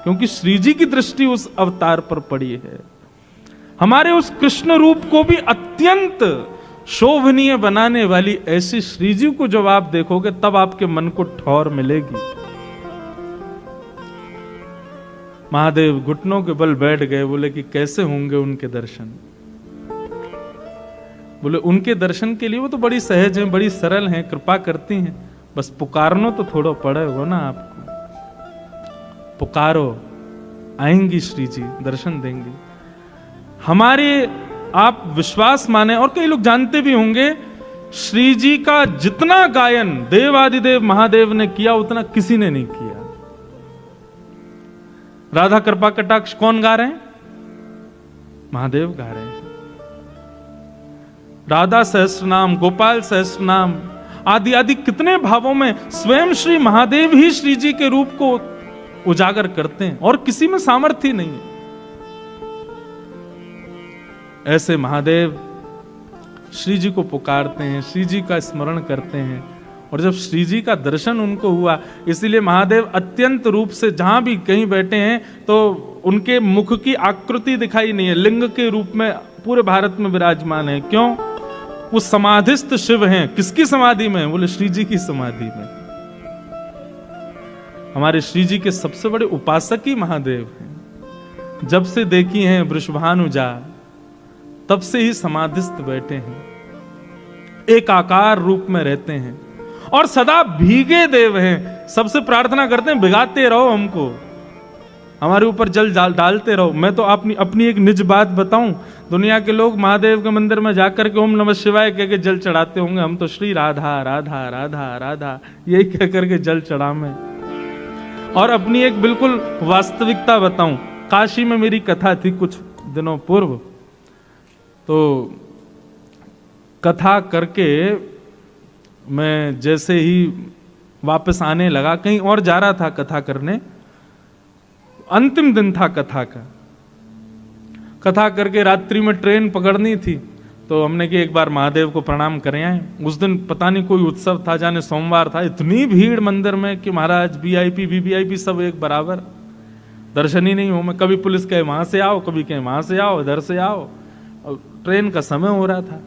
क्योंकि श्री जी की दृष्टि उस अवतार पर पड़ी है। हमारे उस कृष्ण रूप को भी अत्यंत शोभनीय बनाने वाली ऐसी श्री जी को जब आप देखोगे तब आपके मन को ठौर मिलेगी। महादेव घुटनों के बल बैठ गए, बोले कि कैसे होंगे उनके दर्शन। बोले उनके दर्शन के लिए वो तो बड़ी सहज हैं, बड़ी सरल हैं, कृपा करती हैं, बस पुकारनो तो थोड़ा पड़े हो ना आपको। पुकारो, आएंगी श्री जी, दर्शन देंगी। हमारे आप विश्वास माने, और कई लोग जानते भी होंगे, श्री जी का जितना गायन देवादिदेव महादेव ने किया उतना किसी ने नहीं किया। राधा कृपा कटाक्ष कौन गा रहे हैं? महादेव गा रहे हैं। राधा सहस्त्रनाम, गोपाल सहस्त्रनाम आदि आदि कितने भावों में स्वयं श्री महादेव ही श्री जी के रूप को उजागर करते हैं और किसी में सामर्थ्य नहीं है। ऐसे महादेव श्री जी को पुकारते हैं, श्री जी का स्मरण करते हैं, और जब श्री जी का दर्शन उनको हुआ, इसीलिए महादेव अत्यंत रूप से जहां भी कहीं बैठे हैं तो उनके मुख की आकृति दिखाई नहीं है, लिंग के रूप में पूरे भारत में विराजमान है। क्यों? वो समाधिस्थ शिव हैं। किसकी समाधि में? बोले श्री जी की समाधि में। हमारे श्री जी के सबसे बड़े उपासक ही महादेव हैं। जब से देखी हैं वृषभानुजा तब से ही समाधिस्थ बैठे हैं, एक आकार रूप में रहते हैं और सदा भीगे देव हैं। सबसे प्रार्थना करते हैं भिगाते रहो हमको, हमारे ऊपर जल डालते रहो। मैं तो अपनी एक निज बात बताऊं, दुनिया के लोग महादेव के मंदिर में जाकर के ओम नमः शिवाय कह के जल चढ़ाते होंगे, हम तो श्री राधा राधा राधा राधा यही कह करके जल चढ़ावे। और अपनी एक बिल्कुल वास्तविकता बताऊं, काशी में मेरी कथा थी कुछ दिनों पूर्व, तो कथा करके मैं जैसे ही वापस आने लगा, कहीं और जा रहा था कथा करने, अंतिम दिन था कथा का, कथा करके रात्रि में ट्रेन पकड़नी थी, तो हमने कि एक बार महादेव को प्रणाम करें आए। उस दिन पता नहीं कोई उत्सव था, जाने सोमवार था, इतनी भीड़ मंदिर में कि महाराज वीआईपी वीवीआईपी सब एक बराबर, दर्शन ही नहीं हो। मैं कभी पुलिस कहे वहां से आओ, कभी कहे वहां से आओ, इधर से आओ, और ट्रेन का समय हो रहा था।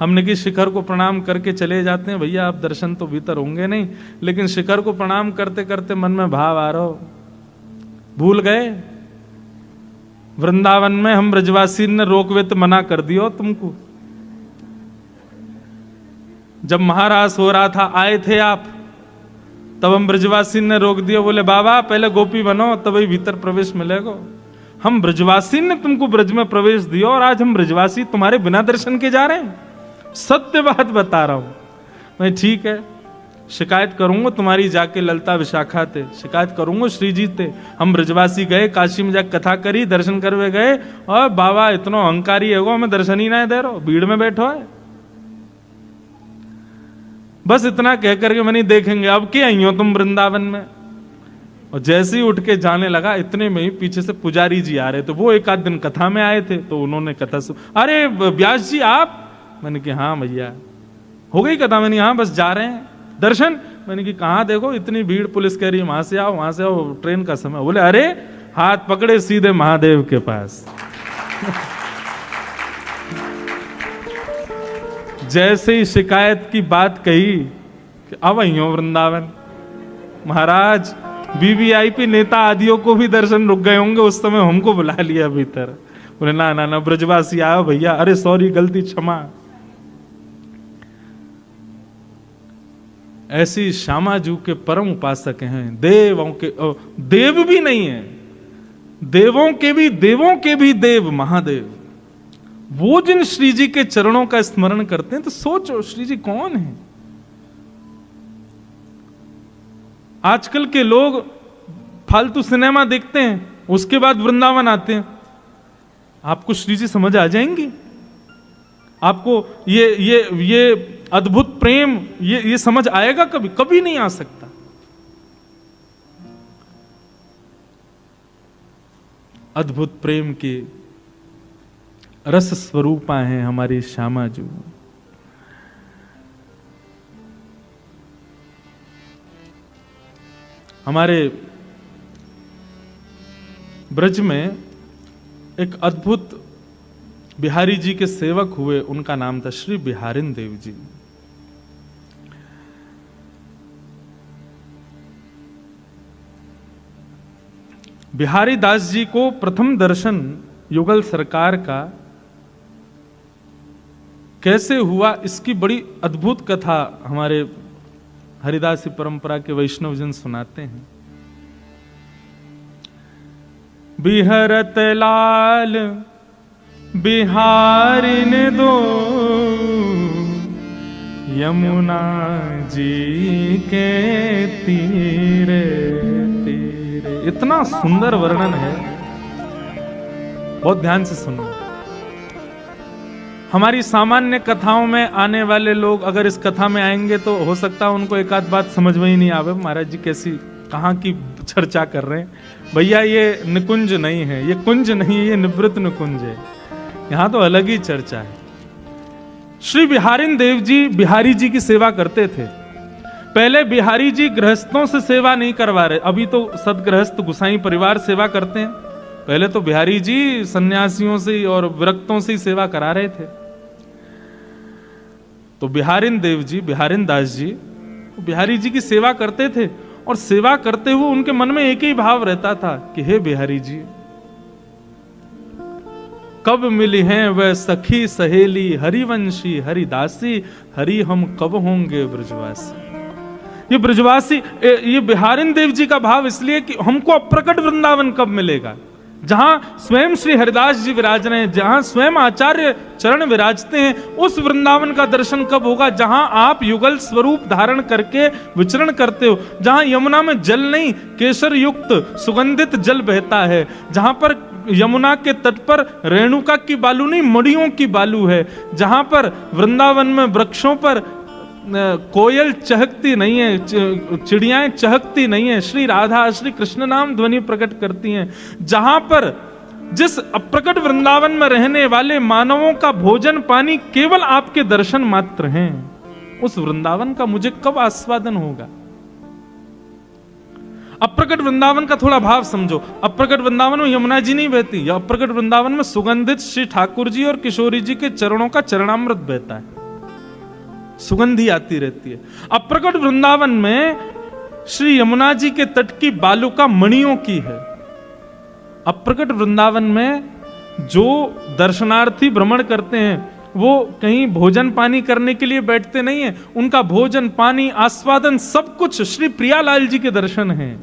हमने कि शिखर को प्रणाम करके चले जाते हैं, भैया आप दर्शन तो भीतर होंगे नहीं। लेकिन शिखर को प्रणाम करते करते मन में भाव आ रहा हो, भूल गए वृंदावन में हम ब्रजवासी ने रोकवे तो मना कर दियो तुमको। जब महारास हो रहा था आए थे आप, तब हम ब्रजवासी ने रोक दिया, बोले बाबा पहले गोपी बनो तभी भीतर प्रवेश मिलेगा। हम ब्रजवासी ने तुमको ब्रज में प्रवेश दिया और आज हम ब्रजवासी तुम्हारे बिना दर्शन के जा रहे हैं। सत्य बात बता रहा हूं मैं। ठीक है, शिकायत करूंगा तुम्हारी, जाके ललता विशाखा थे शिकायत करूंगा, श्री जी थे। हम ब्रजवासी गए, काशी में जाकर कथा करी, दर्शन करवे गए, और बाबा इतना अहंकारी है, हमें दर्शन ही ना दे रहो, भीड़ में बैठो है। बस इतना कह करके मैंने देखेंगे अब क्या आई हो तुम वृंदावन में। और जैसे ही उठ के जाने लगा, इतने में ही पीछे से पुजारी जी आ रहे थे, वो एक आध दिन कथा में आए थे, तो उन्होंने कथा अरे व्यास जी आप? मैंने कि हाँ भैया हो गई कथा। मैंने हाँ बस जा रहे हैं दर्शन। मैंने कि कहाँ, देखो इतनी भीड़, पुलिस कह रही है वहां से आओ वहां से आओ, ट्रेन का समय। बोले अरे हाथ पकड़े सीधे महादेव के पास। जैसे ही शिकायत की बात कही कि अब आई हो वृंदावन, महाराज वीवीआईपी नेता आदियों को भी दर्शन रुक गए होंगे, उस समय हमको बुला लिया भीतर। बोले ना ना ना ब्रजवासी आओ भैया, अरे सॉरी गलती क्षमा। ऐसी श्यामाजू के परम उपासक हैं, देवों के देव भी नहीं है, देवों के भी देव महादेव। वो जिन श्री जी के चरणों का स्मरण करते हैं तो सोचो श्री जी कौन है। आजकल के लोग फालतू सिनेमा देखते हैं, उसके बाद वृंदावन आते हैं। आपको श्री जी समझ आ जाएंगी? आपको ये अद्भुत प्रेम ये समझ आएगा? कभी कभी नहीं आ सकता। अद्भुत प्रेम की रस स्वरूपा हैं हमारी श्यामाजू। हमारे ब्रज में एक अद्भुत बिहारी जी के सेवक हुए, उनका नाम था श्री बिहारिन देव जी। बिहारी दास जी को प्रथम दर्शन युगल सरकार का कैसे हुआ, इसकी बड़ी अद्भुत कथा हमारे हरिदासी परंपरा के वैष्णव जन सुनाते हैं। बिहरत लाल बिहारिन दो यमुना जी के तीरे तीरे। इतना सुंदर वर्णन है, बहुत ध्यान से सुनो। हमारी सामान्य कथाओं में आने वाले लोग अगर इस कथा में आएंगे तो हो सकता है उनको एक आध बात समझ में ही नहीं आवे, महाराज जी कैसी कहाँ की चर्चा कर रहे हैं। भैया ये निकुंज नहीं है, ये कुंज नहीं है, ये निवृत्त निकुंज है। यहां तो अलग ही चर्चा है। श्री बिहारिन देव जी बिहारी जी की सेवा करते थे। पहले बिहारी जी गृहस्थों से सेवा नहीं करवा रहे, अभी तो सदगृहस्थ गुसाई परिवार सेवा करते हैं। पहले तो बिहारी जी सन्यासियों से और विरक्तों से ही सेवा करा रहे थे। तो बिहारिन देव जी, बिहारिन दास जी बिहारी जी की सेवा करते थे, और सेवा करते हुए उनके मन में एक ही भाव रहता था कि हे बिहारी जी, कब मिली हैं वह सखी सहेली हरिवंशी हरिदासी, हरि हम कब होंगे ब्रजवासी। ये ब्रजवासी, ये बिहारिन देव जी का भाव इसलिए कि हमको अप्रकट वृंदावन कब मिलेगा, जहां स्वयं श्री हरिदास जी विराज रहे हैं, जहां स्वयं आचार्य चरण विराजते हैं, उस वृंदावन का दर्शन कब होगा जहां आप युगल स्वरूप धारण करके विचरण करते हो, जहां यमुना में जल नहीं केसर युक्त सुगंधित जल बहता है, जहां पर यमुना के तट पर रेणुका की बालू नहीं मड़ियों की बालू है, जहां पर वृंदावन में वृक्षों पर कोयल चहकती नहीं है, चिड़ियाएं चहकती नहीं है, श्री राधा श्री कृष्ण नाम ध्वनि प्रकट करती हैं, जहां पर जिस अप्रकट वृंदावन में रहने वाले मानवों का भोजन पानी केवल आपके दर्शन मात्र हैं, उस वृंदावन का मुझे कब आस्वादन होगा। अप्रकट वृंदावन का थोड़ा भाव समझो। अप्रकट वृंदावन में यमुना जी नहीं बहती, या अप्रकट वृंदावन में सुगंधित श्री ठाकुर जी और किशोरी जी के चरणों का चरणामृत बहता है, सुगंधी आती रहती है। अप्रकट वृंदावन में श्री यमुना जी के तट की बालुका मणियों की है। अप्रकट वृंदावन में जो दर्शनार्थी भ्रमण करते हैं वो कहीं भोजन पानी करने के लिए बैठते नहीं है, उनका भोजन पानी आस्वादन सब कुछ श्री प्रियालाल जी के दर्शन हैं।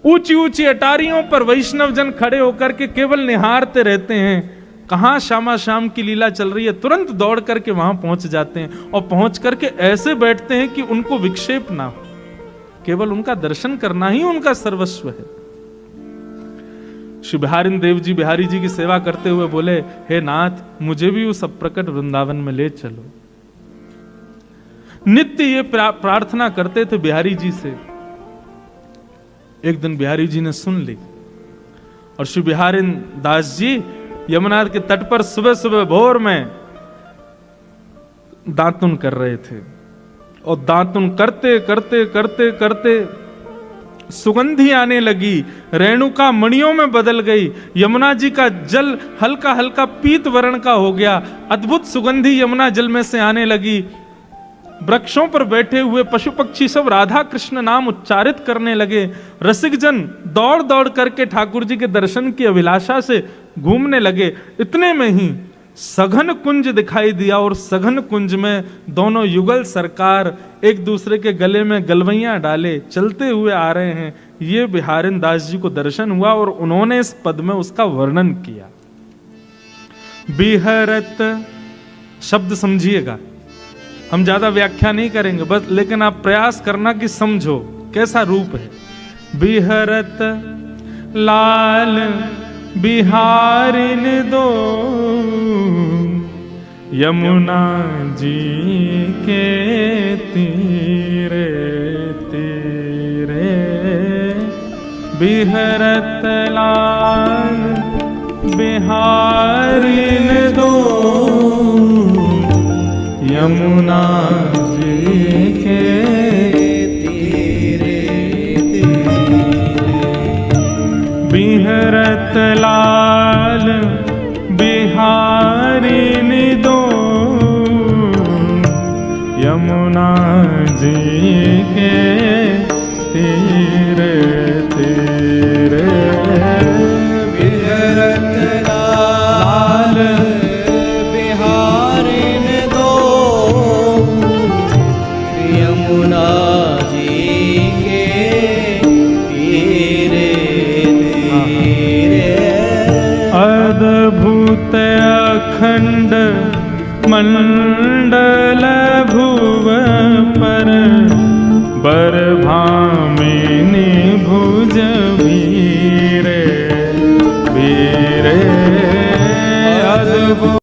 ऊंची ऊंची अटारियों पर वैष्णव जन खड़े होकर के केवल निहारते रहते हैं, कहां श्यामा श्याम की लीला चल रही है, तुरंत दौड़ करके वहां पहुंच जाते हैं, और पहुंच करके ऐसे बैठते हैं कि उनको विक्षेप ना हो, केवल उनका दर्शन करना ही उनका सर्वस्व है। श्री बिहारिन देव जी बिहारी जी की सेवा करते हुए बोले, हे नाथ, मुझे भी उस अप्रकट वृंदावन में ले चलो। नित्य ये प्रार्थना करते थे बिहारी जी से। एक दिन बिहारी जी ने सुन ली, और श्री बिहारिन दास जी यमुना के तट पर सुबह सुबह भोर में दातुन कर रहे थे, और दातुन करते करते करते करते सुगंधी आने लगी, रेणुका मणियों में बदल गई, यमुना जी का जल हल्का हल्का पीत वर्ण का हो गया, अद्भुत सुगंधी यमुना जल में से आने लगी। वृक्षों पर बैठे हुए पशु पक्षी सब राधा कृष्ण नाम उच्चारित करने लगे। रसिक जन दौड़ दौड़ करके ठाकुर जी के दर्शन की अभिलाषा से घूमने लगे। इतने में ही सघन कुंज दिखाई दिया, और सघन कुंज में दोनों युगल सरकार एक दूसरे के गले में गलवैयां डाले चलते हुए आ रहे हैं। ये बिहारिन दास जी को दर्शन हुआ, और उन्होंने इस पद में उसका वर्णन किया। बिहरत शब्द समझिएगा, हम ज्यादा व्याख्या नहीं करेंगे बस, लेकिन आप प्रयास करना कि समझो कैसा रूप है। बिहरत लाल बिहारिन दो यमुना जी के तीरे तीरे, बिहरत लाल बिहारिन दो यमुना जी के तीरे तीरे, भीरत लाल बिहारी निदो यमुना जी के तीरे तीरे भीरत लाल बिहारी निदो यमुना जी के तीरे तीरे अद्भुत अखंड मंडल भुव पर बरभामिनी भुज वीरे वीरे अद्भुत